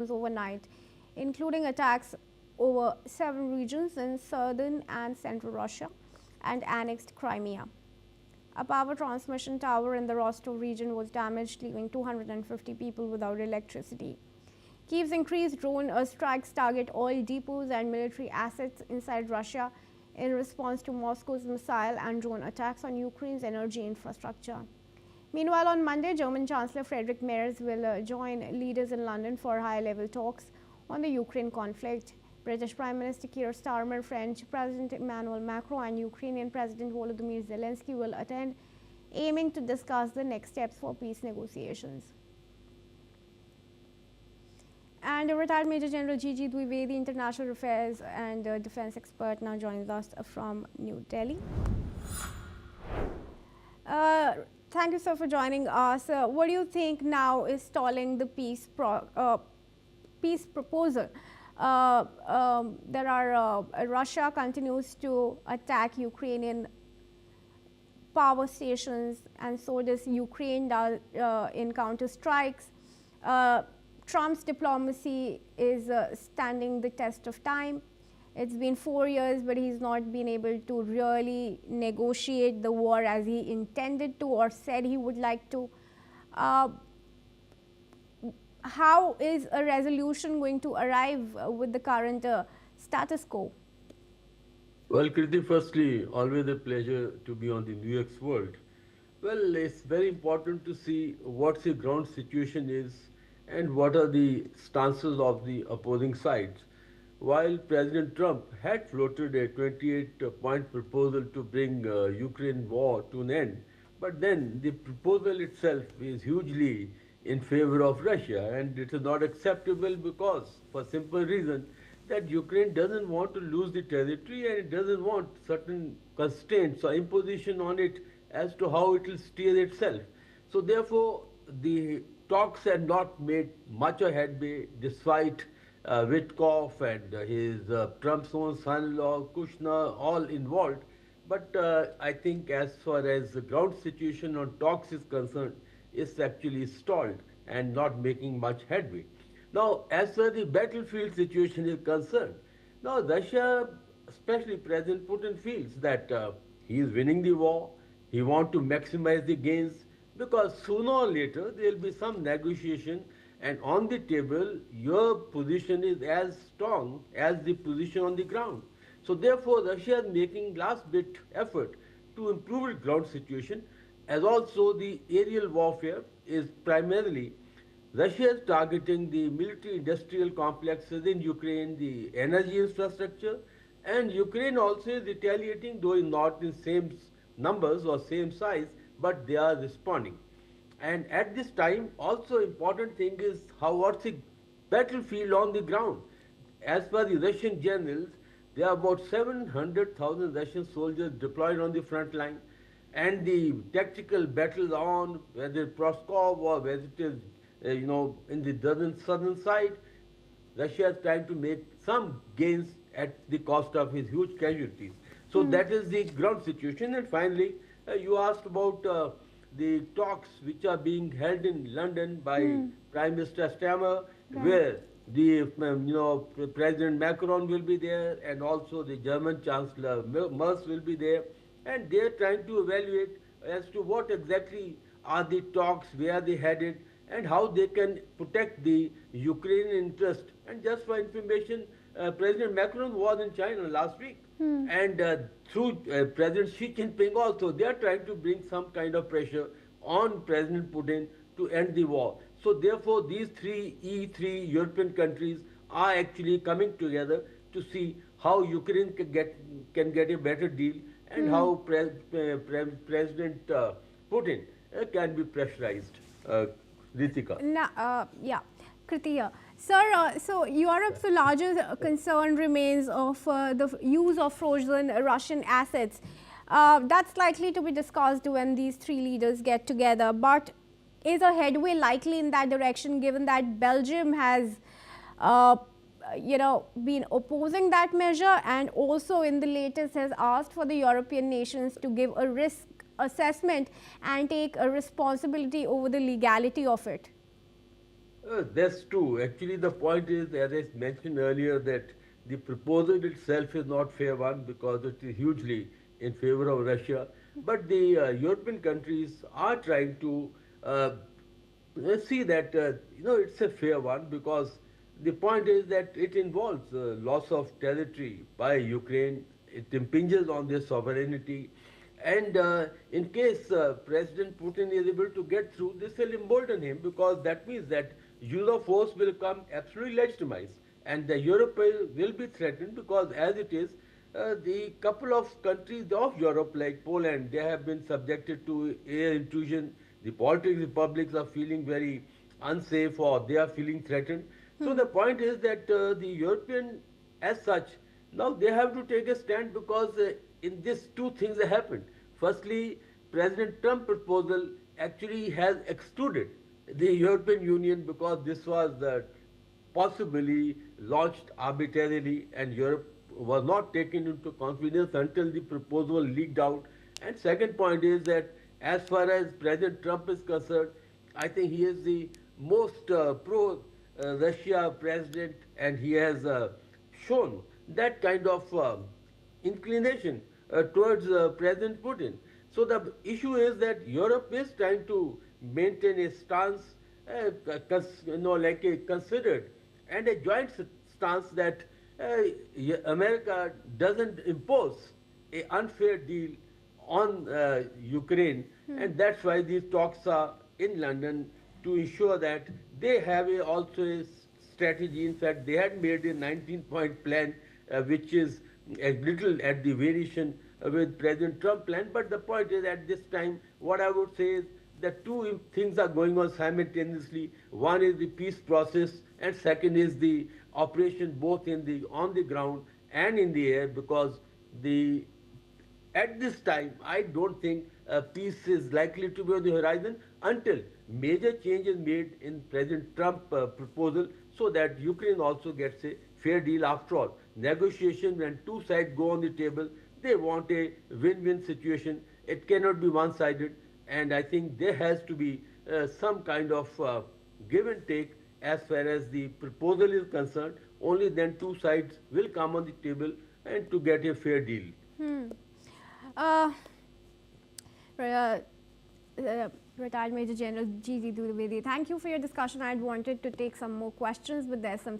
overnight, including attacks over 7 regions in southern and central Russia and annexed Crimea. A power transmission tower in the Rostov region was damaged, leaving 250 people without electricity. Kyiv's increased drone strikes target oil depots and military assets inside Russia in response to Moscow's missile and drone attacks on Ukraine's energy infrastructure. Meanwhile, on Monday, German Chancellor Friedrich Merz will join leaders in London for high-level talks on the Ukraine conflict. British Prime Minister Keir Starmer, French President Emmanuel Macron and Ukrainian President Volodymyr Zelensky will attend, aiming to discuss the next steps for peace negotiations. And retired Major General Gigi Dwivedi, international affairs and defense expert, now joins us from New Delhi. Thank you, sir, for joining us. What do you think now is stalling the peace proposal? Russia continues to attack Ukrainian power stations, and so does Ukraine in counter strikes. Trump's diplomacy is standing the test of time. It's been 4 years, but he's not been able to really negotiate the war as he intended to or said he would like to. How is a resolution going to arrive with the current status quo? Well, Kriti, firstly, always a pleasure to be on the NewsX world. Well, it's very important to see what the ground situation is and what are the stances of the opposing sides. While President Trump had floated a 28-point proposal to bring Ukraine war to an end, but then the proposal itself is hugely in favor of Russia, and it is not acceptable because, for simple reason, that Ukraine doesn't want to lose the territory and it doesn't want certain constraints or imposition on it as to how it will steer itself. So therefore, the talks had not made much of headway despite Witkoff and his Trump's own son-in-law, Kushner, all involved. But I think as far as the ground situation on talks is concerned, it's actually stalled and not making much headway. Now, as far as the battlefield situation is concerned, now Russia, especially President Putin, feels that he is winning the war, he wants to maximize the gains, because sooner or later there will be some negotiation, and on the table your position is as strong as the position on the ground. So therefore Russia is making last bit effort to improve its ground situation, as also the aerial warfare is primarily Russia is targeting the military industrial complexes in Ukraine, the energy infrastructure, and Ukraine also is retaliating, though not in same numbers or same size, but they are responding. And at this time, also important thing is what's the battlefield on the ground. As per the Russian generals, there are about 700,000 Russian soldiers deployed on the front line, and the tactical battles on, whether Proskov or whether it is, in the southern side, Russia is trying to make some gains at the cost of his huge casualties. So that is the ground situation. And finally, you asked about the talks which are being held in London by Prime Minister Starmer, where the President Macron will be there, and also the German Chancellor Merz will be there, and they are trying to evaluate as to what exactly are the talks, where they headed, and how they can protect the Ukrainian interest. And just for information, President Macron was in China last week, and through President Xi Jinping also, they are trying to bring some kind of pressure on President Putin to end the war. So therefore, these three European countries are actually coming together to see how Ukraine can get a better deal, and how President Putin can be pressurized. Ritika. Kriti. Sir, so Europe's largest concern remains of the use of frozen Russian assets. That's likely to be discussed when these three leaders get together. But is a headway likely in that direction, given that Belgium has been opposing that measure, and also in the latest has asked for the European nations to give a risk assessment and take a responsibility over the legality of it? That's true. Actually, the point is, as I mentioned earlier, that the proposal itself is not fair one because it is hugely in favor of Russia. But the European countries are trying to see that it's a fair one because the point is that it involves loss of territory by Ukraine. It impinges on their sovereignty. And in case President Putin is able to get through, this will embolden him because that means that use of force will come absolutely legitimized. And the Europe will be threatened because as it is, the couple of countries of Europe like Poland, they have been subjected to air intrusion. The Baltic republics are feeling very unsafe or they are feeling threatened. So the point is that the European as such, now they have to take a stand because in this two things have happened. Firstly, President Trump proposal actually has excluded the European Union because this was possibly launched arbitrarily and Europe was not taken into confidence until the proposal leaked out. And second point is that as far as President Trump is concerned, I think he is the most pro Russia president and he has shown that kind of inclination towards President Putin. So the issue is that Europe is trying to maintain a stance, like a considered and a joint stance that America doesn't impose a unfair deal on Ukraine, and that's why these talks are in London to ensure that they have also a strategy. In fact, they had made a 19-point plan, which is a little at the variation with President Trump plan. But the point is, at this time, what I would say is that two things are going on simultaneously. One is the peace process, and second is the operation both in the on the ground and in the air. Because the at this time, I don't think peace is likely to be on the horizon until major change is made in President Trump proposal so that Ukraine also gets a fair deal. After all, negotiation when two sides go on the table, they want a win-win situation. It cannot be one-sided, and I think there has to be some kind of give and take as far as the proposal is concerned. Only then two sides will come on the table and to get a fair deal. Uh, uh, Retired Major General G.G. Dwivedi, thank you for your discussion. I had wanted to take some more questions, but there's some